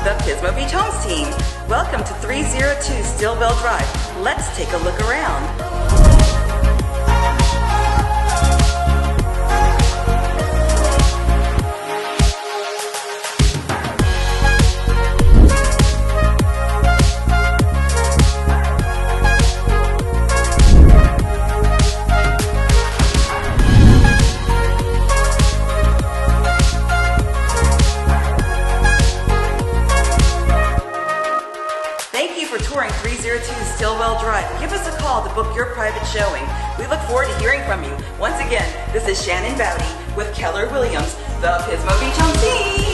the Pismo Beach Homes team. Welcome to 302 Stillwell Drive. Let's take a look around. Thank you for touring 302 Stillwell Drive. Give us a call to book your private showing. We look forward to hearing from you. Once again, this is Shannon Bowdy with Keller Williams, the Pismo Beach Home Team.